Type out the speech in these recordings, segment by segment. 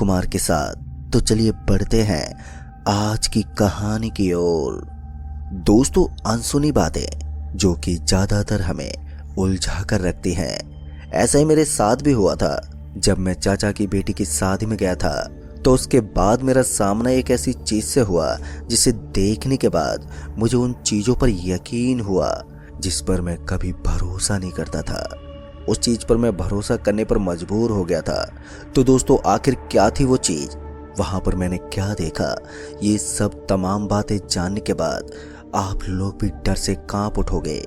राजकुमार के साथ। तो चलिए बढ़ते हैं आज की कहानी की ओर। दोस्तों, अनसुनी बातें जो कि ज्यादातर हमें उलझा कर रखती हैं। ऐसा ही मेरे साथ भी हुआ था जब मैं चाचा की बेटी की शादी में गया था। तो उसके बाद मेरा सामना एक ऐसी चीज से हुआ जिसे देखने के बाद मुझे उन चीजों पर यकीन हुआ जिस पर मैं कभी भरोसा नहीं करता था। उस चीज पर मैं भरोसा करने पर मजबूर हो गया था। तो दोस्तों, आखिर क्या थी वो चीज? वहां पर मैंने क्या देखा? ये सब तमाम बातें जानने के बाद आप लोग भी डर से कांप उठोगे।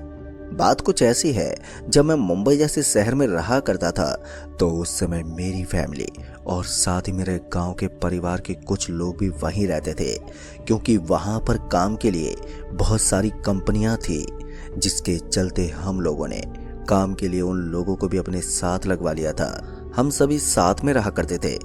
बात कुछ ऐसी है, जब मैं मुंबई जैसे शहर में रहा करता था तो उस समय मेरी फैमिली और साथ ही मेरे गांव के परिवार के कुछ लोग भी वहीं रहते थे, क्योंकि वहां पर काम के लिए बहुत सारी कंपनियां थी, जिसके चलते हम लोगों ने काम के लिए उन लोगों को भी अपने साथ लगवा लिया था। हम सभी साथ में रहा करते थे।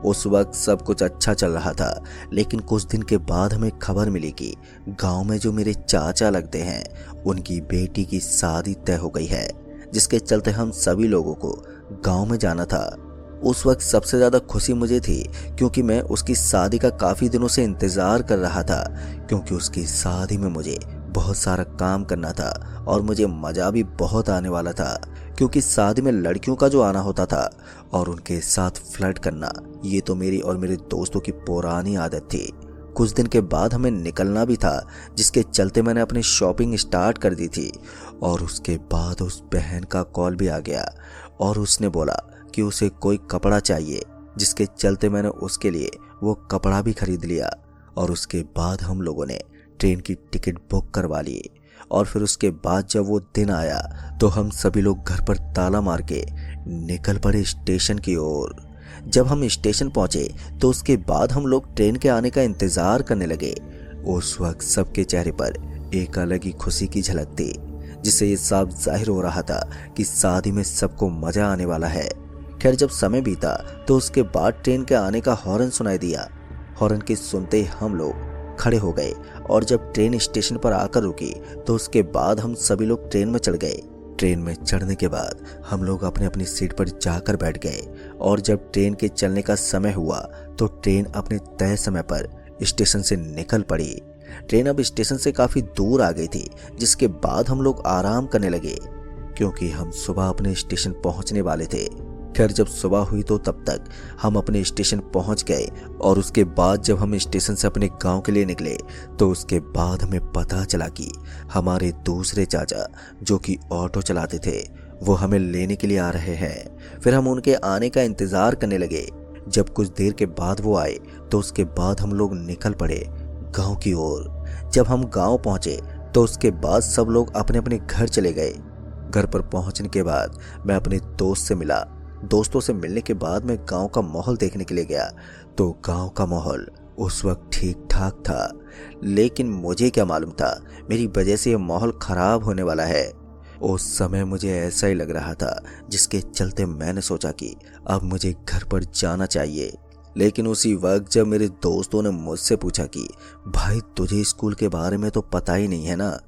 उस वक्त सब कुछ अच्छा चल रहा था, लेकिन कुछ दिन के बाद हमें खबर मिली कि गांव में जो मेरे चाचा लगते हैं उनकी बेटी की शादी तय हो गई है, जिसके चलते हम सभी लोगों को गांव में जाना था। उस वक्त सबसे ज्यादा खुशी मुझे थी, क्योंकि मैं उसकी शादी का काफी दिनों से इंतजार कर रहा था, क्योंकि उसकी शादी में मुझे बहुत सारा काम करना था और मुझे मजा भी बहुत आने वाला था, क्योंकि शादी में लड़कियों का जो आना होता था और उनके साथ फ्लर्ट करना, ये तो मेरी और मेरे दोस्तों की पुरानी आदत थी। कुछ दिन के बाद हमें निकलना भी था, जिसके चलते मैंने अपनी शॉपिंग स्टार्ट कर दी थी। और उसके बाद उस बहन का कॉल भी आ गया और उसने बोला कि उसे कोई कपड़ा चाहिए, जिसके चलते मैंने उसके लिए वो कपड़ा भी खरीद लिया। और उसके बाद हम लोगों ने ट्रेन की टिकट बुक करवा ली। और फिर उसके बाद जब वो दिन आया तो हम सभी लोग घर पर ताला मार के निकल पड़े स्टेशन की ओर। जब हम स्टेशन पहुंचे तो उसके बाद हम लोग ट्रेन के आने का इंतजार करने लगे। उस वक्त सबके चेहरे पर एक अलग ही खुशी की झलक थी, जिससे ये साफ जाहिर हो रहा था कि शादी में सबको मजा आने वाला है। खैर, जब समय बीता तो उसके बाद ट्रेन के आने का हॉर्न सुनाई दिया। हॉर्न के सुनते ही हम लोग खड़े हो गए, और जब ट्रेन स्टेशन पर आकर रुकी तो उसके बाद हम सभी लोग ट्रेन में चढ़ गए। ट्रेन में चढ़ने के बाद हम लोग अपनी अपनी सीट पर जाकर बैठ गए। और जब ट्रेन के चलने का समय हुआ तो ट्रेन अपने तय समय पर स्टेशन से निकल पड़ी। ट्रेन अब स्टेशन से काफी दूर आ गई थी, जिसके बाद हम लोग आराम करने लगे, क्योंकि हम सुबह अपने स्टेशन पहुंचने वाले थे। खैर, जब सुबह हुई तो तब तक हम अपने स्टेशन पहुंच गए। और उसके बाद जब हम स्टेशन से अपने गांव के लिए निकले तो उसके बाद हमें पता चला कि हमारे दूसरे चाचा, जो कि ऑटो चलाते थे, वो हमें लेने के लिए आ रहे हैं। फिर हम उनके आने का इंतजार करने लगे। जब कुछ देर के बाद वो आए तो उसके बाद हम लोग निकल पड़े गाँव की ओर। जब हम गाँव पहुंचे तो उसके बाद सब लोग अपने अपने घर चले गए। घर पर पहुंचने के बाद मैं अपने दोस्त से मिला। दोस्तों से मिलने के बाद मैं गांव का माहौल देखने के लिए गया तो गांव का माहौल उस वक्त ठीक ठाक था, लेकिन मुझे क्या मालूम था मेरी वजह से यह माहौल खराब होने वाला है। उस समय मुझे ऐसा ही लग रहा था, जिसके चलते मैंने सोचा कि अब मुझे घर पर जाना चाहिए। लेकिन उसी वक्त जब मेरे दोस्तों ने मुझसे पूछा कि भाई, तुझे स्कूल के बारे में तो पता ही नहीं है ना,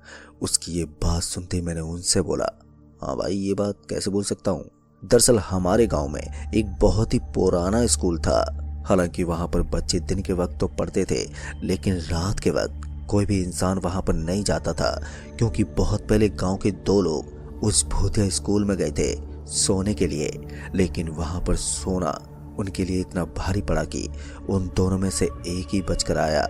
उसकी ये बात सुनते मैंने उनसे बोला, हाँ भाई, ये बात कैसे बोल सकता हूँ। दरअसल हमारे गांव में एक बहुत ही पुराना स्कूल था। हालांकि वहां पर बच्चे दिन के वक्त तो पढ़ते थे, लेकिन रात के वक्त कोई भी इंसान वहां पर नहीं जाता था, क्योंकि बहुत पहले गांव के दो लोग उस भूतिया स्कूल में गए थे सोने के लिए। लेकिन वहां पर सोना उनके लिए इतना भारी पड़ा कि उन दोनों में से एक ही बचकर आया,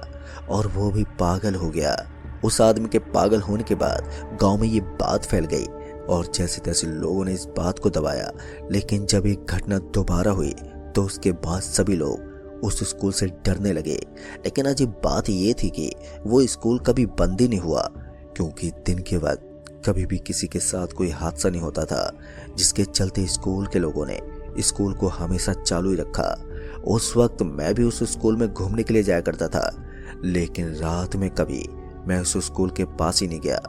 और वो भी पागल हो गया। उस आदमी के पागल होने के बाद गांव में ये बात फैल गई, और जैसे तैसे लोगों ने इस बात को दबाया। लेकिन जब एक घटना दोबारा हुई तो उसके बाद सभी लोग उस स्कूल से डरने लगे। लेकिन अजीब बात ये थी कि वो स्कूल कभी बंद ही नहीं हुआ, क्योंकि दिन के वक्त कभी भी किसी के साथ कोई हादसा नहीं होता था, जिसके चलते स्कूल के लोगों ने स्कूल को हमेशा चालू ही रखा। उस वक्त मैं भी उस स्कूल में घूमने के लिए जाया करता था, लेकिन रात में कभी मैं उस स्कूल के पास ही नहीं गया।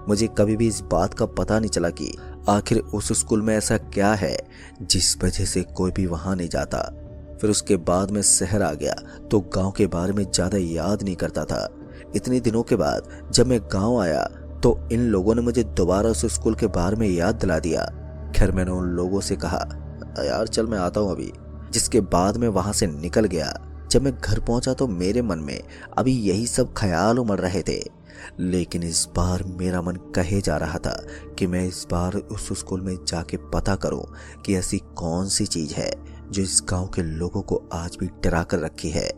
मुझे कभी भी इस बात का पता नहीं चला कि आखिर उस स्कूल में ऐसा क्या है जिस वजह से कोई भी वहां नहीं जाता। फिर उसके बाद मैं शहर आ गया तो गांव के बारे में ज्यादा याद नहीं करता था। इतने दिनों के बाद जब मैं गांव आया तो इन लोगों ने मुझे दोबारा उस स्कूल के बारे में याद दिला दिया। खैर, मैंने उन लोगों से कहा, यार चल मैं आता हूँ अभी। जिसके बाद मैं वहां से निकल गया। जब मैं घर पहुंचा तो मेरे मन में अभी यही सब ख्याल उमड़ रहे थे, लेकिन इस बार मेरा मन कहे जा रहा था कि मैं इस बार उस स्कूल में जाके पता करूं कि ऐसी कौन सी चीज है जो इस गांव के लोगों को आज भी डरा कर रखी है।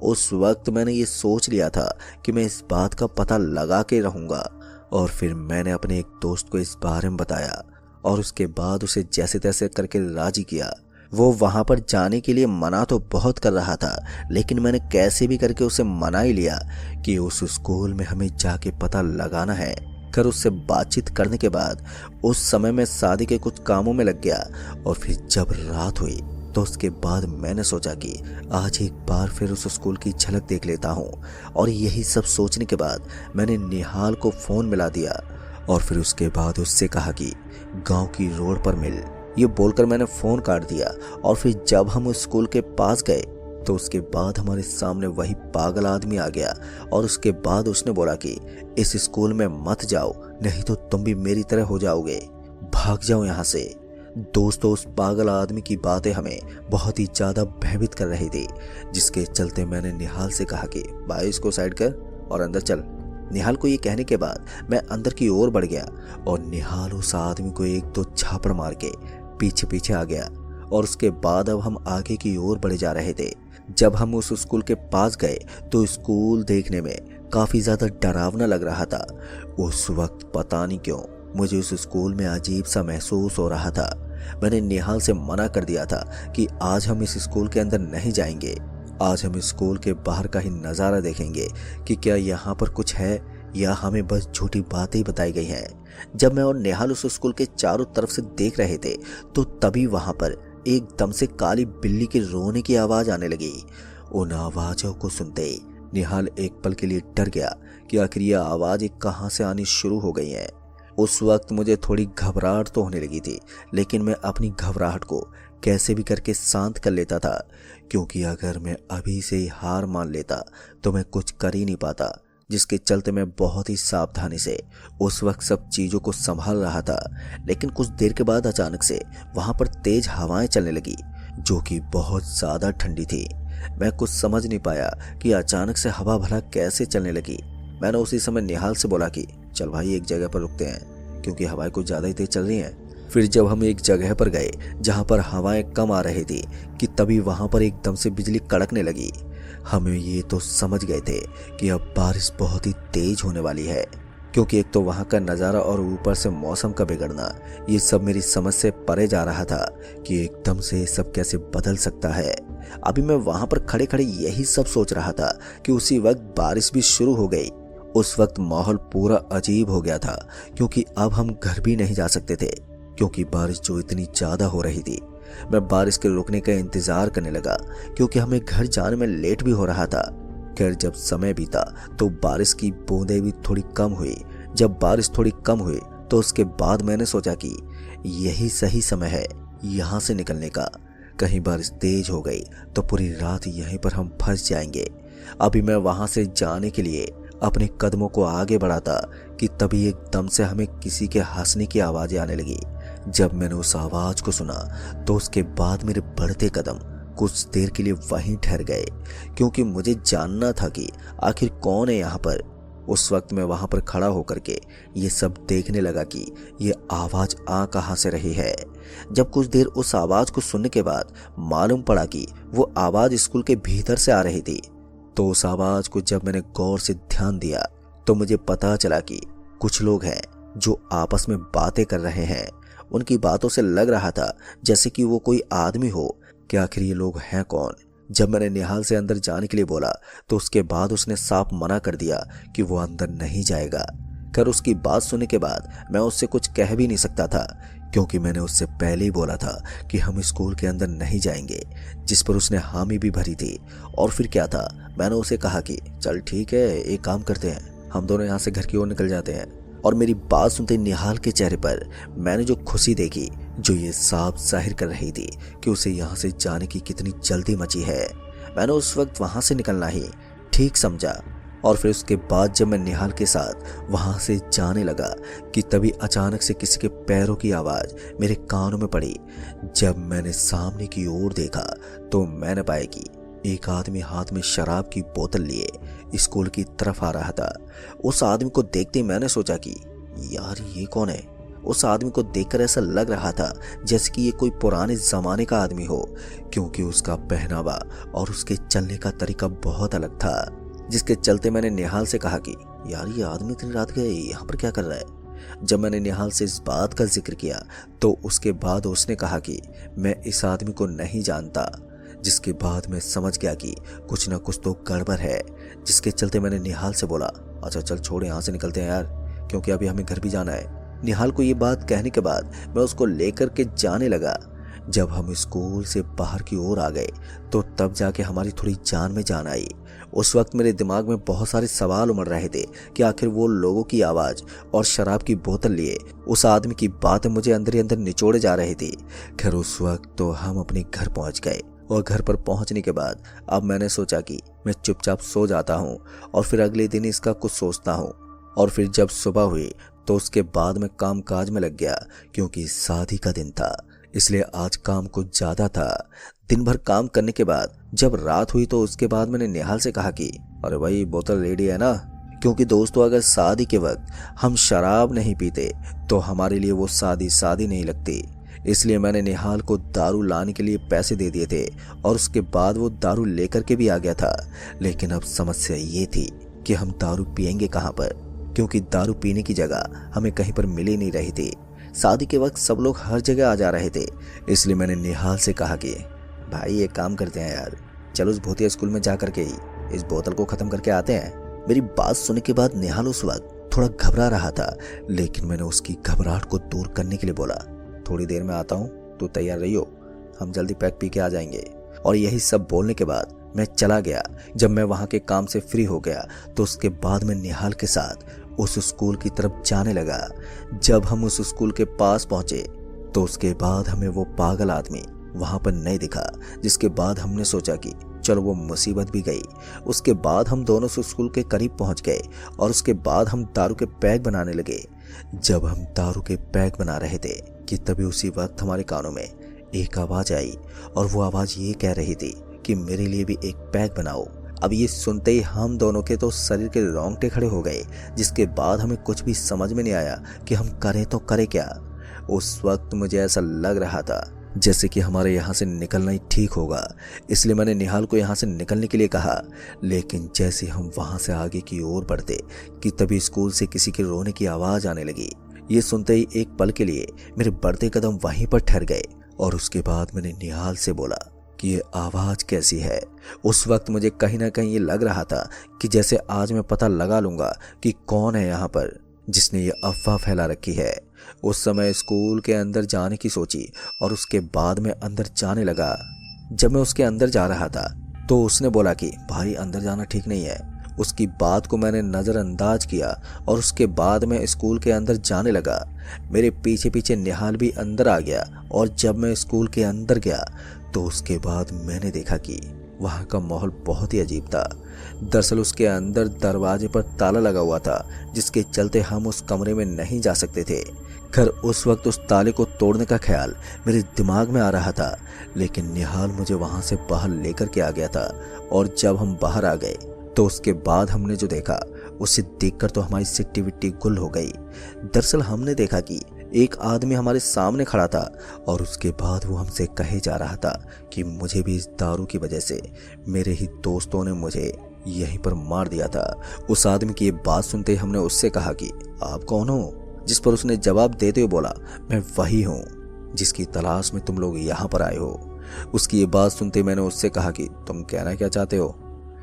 उस वक्त मैंने ये सोच लिया था कि मैं इस बात का पता लगा के रहूंगा, और फिर मैंने अपने एक दोस्त को इस बारे में बताया और उसके बाद उसे जैसे तैसे करके राजी किया। वो वहां पर जाने के लिए मना तो बहुत कर रहा था, लेकिन मैंने कैसे भी करके उसे मना ही लिया कि उस स्कूल में हमें जाके पता लगाना है। कर उससे बातचीत करने के बाद उस समय मैं शादी के कुछ कामों में लग गया, और फिर जब रात हुई तो उसके बाद मैंने सोचा कि आज एक बार फिर उस स्कूल की झलक देख लेता हूँ। और यही सब सोचने के बाद मैंने निहाल को फोन मिला दिया और फिर उसके बाद उससे कहा कि गांव की रोड पर मिल। ये बोलकर मैंने फोन काट दिया, और फिर जब हम उस स्कूल के पास गए तो उसके बाद हमारे सामने वही पागल आदमी आ गया, और उसके बाद उसने बोला कि इस स्कूल में मत जाओ, नहीं तो तुम भी मेरी तरह हो जाओगे, भाग जाओ यहाँ से। दोस्तों, उस पागल आदमी की बातें हमें बहुत ही ज्यादा भयभीत कर रही थी, जिसके चलते मैंने निहाल से कहा कि भाई इसको साइड कर और अंदर चल। निहाल को ये कहने के बाद मैं अंदर की ओर बढ़ गया, और निहाल उस आदमी को एक दो झापड़ मार के पीछे पीछे आ गया, और उसके बाद अब हम आगे की ओर बढ़े जा रहे थे। जब हम उस स्कूल के पास गए तो स्कूल देखने में काफी ज्यादा डरावना लग रहा था। उस वक्त पता नहीं क्यों मुझे उस स्कूल में अजीब सा महसूस हो रहा था। मैंने निहाल से मना कर दिया था कि आज हम इस स्कूल के अंदर नहीं जाएंगे, आज हम स्कूल के बाहर का ही नज़ारा देखेंगे कि क्या यहाँ पर कुछ है या हमें बस झूठी बातें ही बताई गई हैं। जब मैं और निहाल उस स्कूल के चारों तरफ से देख रहे थे तो तभी वहां पर एकदम से काली बिल्ली के रोने की आवाज आने लगी। उन आवाजों को सुनते ही निहाल एक पल के लिए डर गया कि आखिर यह आवाजें कहाँ से आनी शुरू हो गई हैं। उस वक्त मुझे थोड़ी घबराहट तो होने लगी थी, लेकिन मैं अपनी घबराहट को कैसे भी करके शांत कर लेता था, क्योंकि अगर मैं अभी से ही हार मान लेता तो मैं कुछ कर ही नहीं पाता, जिसके चलते मैं बहुत ही सावधानी से उस वक्त सब चीज़ों को संभाल रहा था। लेकिन कुछ देर के बाद अचानक से वहाँ पर तेज हवाएं चलने लगी, जो कि बहुत ज़्यादा ठंडी थी। मैं कुछ समझ नहीं पाया कि अचानक से हवा भला कैसे चलने लगी। मैंने उसी समय निहाल से बोला कि चल भाई एक जगह पर रुकते हैं, क्योंकि हवाएं कुछ ज़्यादा ही तेज चल रही हैं। फिर जब हम एक जगह पर गए जहाँ पर हवाएं कम आ रही थी कि तभी वहाँ पर एकदम से बिजली कड़कने लगी। हमें ये तो समझ गए थे कि अब बारिश बहुत ही तेज होने वाली है, क्योंकि एक तो वहाँ का नज़ारा और ऊपर से मौसम का बिगड़ना, ये सब मेरी समझ से परे जा रहा था कि एकदम से सब कैसे बदल सकता है। अभी मैं वहाँ पर खड़े खड़े यही सब सोच रहा था कि उसी वक्त बारिश भी शुरू हो गई। उस वक्त माहौल पूरा अजीब हो गया था, क्योंकि अब हम घर भी नहीं जा सकते थे, क्योंकि बारिश जो इतनी ज़्यादा हो रही थी। मैं बारिश के रुकने का इंतजार करने लगा, क्योंकि हमें घर जाने में लेट भी हो रहा था। खैर जब समय बीता तो बारिश की बूंदें भी थोड़ी कम हुई। जब बारिश थोड़ी कम हुई तो उसके बाद मैंने सोचा कि यही सही समय है यहाँ से निकलने का। कहीं बारिश तेज हो गई तो पूरी रात यहीं पर हम फंस जाएंगे। अभी मैं वहां से जाने के लिए अपने कदमों को आगे बढ़ाता कि तभी एकदम से हमें किसी के हंसने की आवाज़ें आने लगी। जब मैंने उस आवाज़ को सुना तो उसके बाद मेरे बढ़ते कदम कुछ देर के लिए वहीं ठहर गए, क्योंकि मुझे जानना था कि आखिर कौन है यहाँ पर। उस वक्त मैं वहाँ पर खड़ा होकर के ये सब देखने लगा कि ये आवाज़ आ कहाँ से रही है। जब कुछ देर उस आवाज़ को सुनने के बाद मालूम पड़ा कि वो आवाज़ स्कूल के भीतर से आ रही थी, तो उस आवाज़ को जब मैंने गौर से ध्यान दिया तो मुझे पता चला कि कुछ लोग हैं जो आपस में बातें कर रहे हैं। उनकी बातों से लग रहा था जैसे कि वो कोई आदमी हो। कि आखिर ये लोग हैं कौन? जब मैंने निहाल से अंदर जाने के लिए बोला तो उसके बाद उसने साफ मना कर दिया कि वो अंदर नहीं जाएगा। खैर उसकी बात सुनने के बाद मैं उससे कुछ कह भी नहीं सकता था, क्योंकि मैंने उससे पहले ही बोला था कि हम स्कूल के अंदर नहीं जाएंगे, जिस पर उसने हामी भी भरी थी। और फिर क्या था, मैंने उसे कहा कि चल ठीक है, एक काम करते हैं, हम दोनों यहाँ से घर की ओर निकल जाते हैं। और मेरी बात सुनते निहाल के चेहरे पर मैंने जो खुशी देखी, जो ये साफ जाहिर कर रही थी कि उसे यहाँ से जाने की कितनी जल्दी मची है। मैंने उस वक्त वहाँ से निकलना ही ठीक समझा। और फिर उसके बाद जब मैं निहाल के साथ वहां से जाने लगा कि तभी अचानक से किसी के पैरों की आवाज मेरे कानों में पड़ी। जब मैंने सामने की ओर देखा तो मैंने पाया कि एक आदमी हाथ में शराब की बोतल लिए स्कूल की तरफ आ रहा था। उस आदमी को देखते ही मैंने सोचा कि यार ये कौन है। उस आदमी को देखकर ऐसा लग रहा था जैसे कि ये कोई पुराने जमाने का आदमी हो, क्योंकि उसका पहनावा और उसके चलने का तरीका बहुत अलग था। जिसके चलते मैंने निहाल से कहा कि यार ये आदमी इतनी रात गए यहाँ पर क्या कर रहा है। जब मैंने निहाल से इस बात का जिक्र किया तो उसके बाद उसने कहा कि मैं इस आदमी को नहीं जानता। जिसके बाद मैं समझ गया कि कुछ ना कुछ तो गड़बड़ है। जिसके चलते मैंने निहाल से बोला, अच्छा चल छोड़, यहाँ से निकलते हैं यार, क्योंकि अभी हमें घर भी जाना है। निहाल को ये बात कहने के बाद मैं उसको लेकर के जाने लगा। जब हम स्कूल से बाहर की ओर आ गए तो तब जाके हमारी थोड़ी जान में जान आई। उस वक्त मेरे दिमाग में बहुत सारे सवाल उमड़ रहे थे कि आखिर वो लोगों की आवाज़ और शराब की बोतल लिए उस आदमी की बातें मुझे अंदर ही अंदर निचोड़े जा रही थी। खैर उस वक्त तो हम अपने घर पहुंच गए और घर पर पहुंचने के बाद अब मैंने सोचा कि मैं चुपचाप सो जाता हूं और फिर अगले दिन इसका कुछ सोचता हूं। और फिर जब सुबह हुई तो उसके बाद मैं काम काज में लग गया, क्योंकि शादी का दिन था इसलिए आज काम कुछ ज़्यादा था। दिन भर काम करने के बाद जब रात हुई तो उसके बाद मैंने निहाल से कहा कि अरे भाई बोतल रेडी है ना, क्योंकि दोस्तों अगर शादी के वक्त हम शराब नहीं पीते तो हमारे लिए वो शादी नहीं लगती। इसलिए मैंने निहाल को दारू लाने के लिए पैसे दे दिए थे और उसके बाद वो दारू लेकर के भी आ गया था। लेकिन अब समस्या ये थी कि हम दारू पियेंगे कहाँ पर, क्योंकि दारू पीने की जगह हमें कहीं पर मिल ही नहीं रही थी। शादी के वक्त सब लोग हर जगह आ जा रहे थे। इसलिए मैंने निहाल से कहा कि भाई एक काम करते हैं यार, चलो उस भूतिया स्कूल में जा करके ही इस बोतल को ख़त्म करके आते हैं। मेरी बात सुनने के बाद निहाल उस वक्त थोड़ा घबरा रहा था, लेकिन मैंने उसकी घबराहट को दूर करने के लिए बोला, थोड़ी देर में आता हूँ, तू तैयार रहियो, हम जल्दी पैक पी के आ जाएंगे। और यही सब बोलने के बाद मैं चला गया। जब मैं वहाँ के काम से फ्री हो गया तो उसके बाद मैं निहाल के साथ उस स्कूल की तरफ जाने लगा। जब हम उस स्कूल के पास पहुंचे तो उसके बाद हमें वो पागल आदमी वहां पर नहीं दिखा। जिसके बाद हमने सोचा कि चलो वो मुसीबत भी गई। उसके बाद हम दोनों उस स्कूल के करीब पहुंच गए और उसके बाद हम दारू के पैक बनाने लगे। जब हम दारू के पैक बना रहे थे कि तभी उसी वक्त हमारे कानों में एक आवाज आई और वो आवाज ये कह रही थी कि मेरे लिए भी एक पैक बनाओ। अब ये सुनते ही हम दोनों के तो शरीर के रोंगटे खड़े हो गए। जिसके बाद हमें कुछ भी समझ में नहीं आया कि हम करें तो करें क्या। उस वक्त मुझे ऐसा लग रहा था जैसे कि हमारे यहाँ से निकलना ही ठीक होगा। इसलिए मैंने निहाल को यहाँ से निकलने के लिए कहा। लेकिन जैसे हम वहाँ से आगे की ओर बढ़ते कि तभी स्कूल से किसी के रोने की आवाज़ आने लगी। ये सुनते ही एक पल के लिए मेरे बढ़ते कदम वहीं पर ठहर गए और उसके बाद मैंने निहाल से बोला कि ये आवाज़ कैसी है। उस वक्त मुझे कहीं ना कहीं ये लग रहा था कि जैसे आज मैं पता लगा लूँगा कि कौन है यहाँ पर जिसने ये अफवाह फैला रखी है। उस समय स्कूल के अंदर जाने की सोची और उसके बाद मैं अंदर जाने लगा। जब मैं उसके अंदर जा रहा था तो उसने बोला कि भाई अंदर जाना ठीक नहीं है। उसकी बात को मैंने नज़रअंदाज किया और उसके बाद मैं स्कूल के अंदर जाने लगा। मेरे पीछे पीछे निहाल भी अंदर आ गया और जब मैं स्कूल के अंदर गया तो उसके बाद मैंने देखा कि वहाँ का माहौल बहुत ही अजीब था। दरअसल उसके अंदर दरवाजे पर ताला लगा हुआ था, जिसके चलते हम उस कमरे में नहीं जा सकते थे। खैर उस वक्त उस ताले को तोड़ने का ख्याल मेरे दिमाग में आ रहा था, लेकिन निहाल मुझे वहाँ से बाहर लेकर के आ गया था। और जब हम बाहर आ गए तो उसके बाद हमने जो देखा उसे देखकर तो हमारी सिट्टी विट्टी गुल हो गई। दरअसल हमने देखा कि एक आदमी हमारे सामने खड़ा था और उसके बाद वो हमसे कहे जा रहा था कि मुझे भी इस दारू की वजह से मेरे ही दोस्तों ने मुझे यहीं पर मार दिया था। उस आदमी की ये बात सुनते ही हमने उससे कहा कि आप कौन हो, जिस पर उसने जवाब देते हुए बोला मैं वही हूँ जिसकी तलाश में तुम लोग यहाँ पर आए हो। उसकी ये बात सुनते मैंने उससे कहा कि तुम कहना क्या चाहते हो।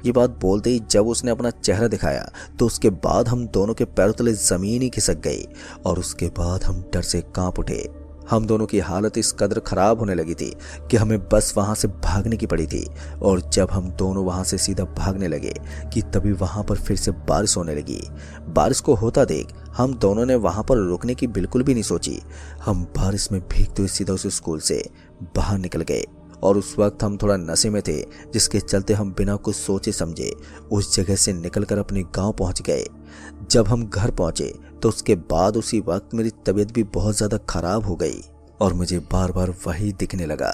ये बात बोलते ही जब उसने अपना चेहरा दिखाया तो उसके बाद हम दोनों के पैरों तले जमीन ही खिसक गई और उसके बाद हम डर से कांप उठे। हम दोनों की हालत इस कदर खराब होने लगी थी कि हमें बस वहां से भागने की पड़ी थी। और जब हम दोनों वहां से सीधा भागने लगे कि तभी वहां पर फिर से बारिश होने लगी। बारिश को होता देख हम दोनों ने वहां पर रुकने की बिल्कुल भी नहीं सोची। हम बारिश में भीगते हुए सीधा उस स्कूल से बाहर निकल गए और उस वक्त हम थोड़ा नशे में थे, जिसके चलते हम बिना कुछ सोचे समझे उस जगह से निकलकर अपने गांव पहुंच गए। जब हम घर पहुंचे तो उसके बाद उसी वक्त मेरी तबीयत भी बहुत ज़्यादा खराब हो गई और मुझे बार बार वही दिखने लगा।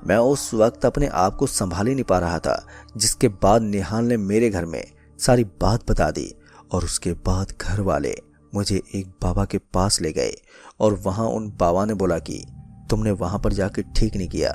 मैं उस वक्त अपने आप को संभाल ही नहीं पा रहा था, जिसके बाद निहाल ने मेरे घर में सारी बात बता दी और उसके बाद घर वाले मुझे एक बाबा के पास ले गए और वहाँ उन बाबा ने बोला कि तुमने वहाँ पर जाकर ठीक नहीं किया।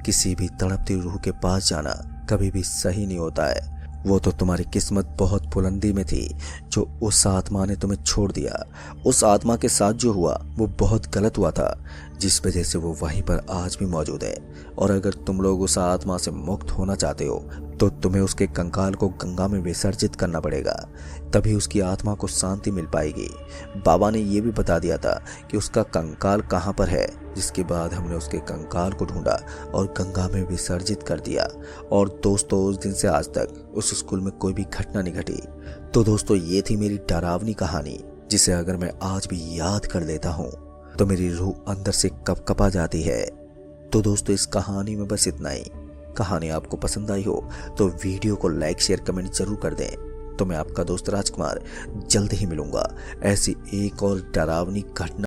किसी भी तड़पती रूह के पास जाना कभी भी सही नहीं होता है। वो तो तुम्हारी किस्मत बहुत बुलंदी में थी जो उस आत्मा ने तुम्हें छोड़ दिया। उस आत्मा के साथ जो हुआ वो बहुत गलत हुआ था, जिस वजह से वो वहीं पर आज भी मौजूद है। और अगर तुम लोग उस आत्मा से मुक्त होना चाहते हो तो तुम्हें उसके कंकाल को गंगा में विसर्जित करना पड़ेगा, तभी उसकी आत्मा को शांति मिल पाएगी। बाबा ने ये भी बता दिया था कि उसका कंकाल कहाँ पर है, जिसके बाद हमने उसके कंकाल को ढूंढा और गंगा में विसर्जित कर दिया। और दोस्तों उस दिन से आज तक उस स्कूल में कोई भी घटना नहीं घटी। तो दोस्तों ये थी मेरी डरावनी कहानी, जिसे अगर मैं आज भी याद कर लेता हूँ तो मेरी रूह अंदर से कपकपा जाती है। तो दोस्तों इस कहानी में बस इतना ही। कहानी आपको पसंद आई हो तो वीडियो को लाइक शेयर कमेंट जरूर कर दें। तो मैं आपका दोस्त राजकुमार जल्द ही मिलूंगा ऐसी एक और डरावनी घटना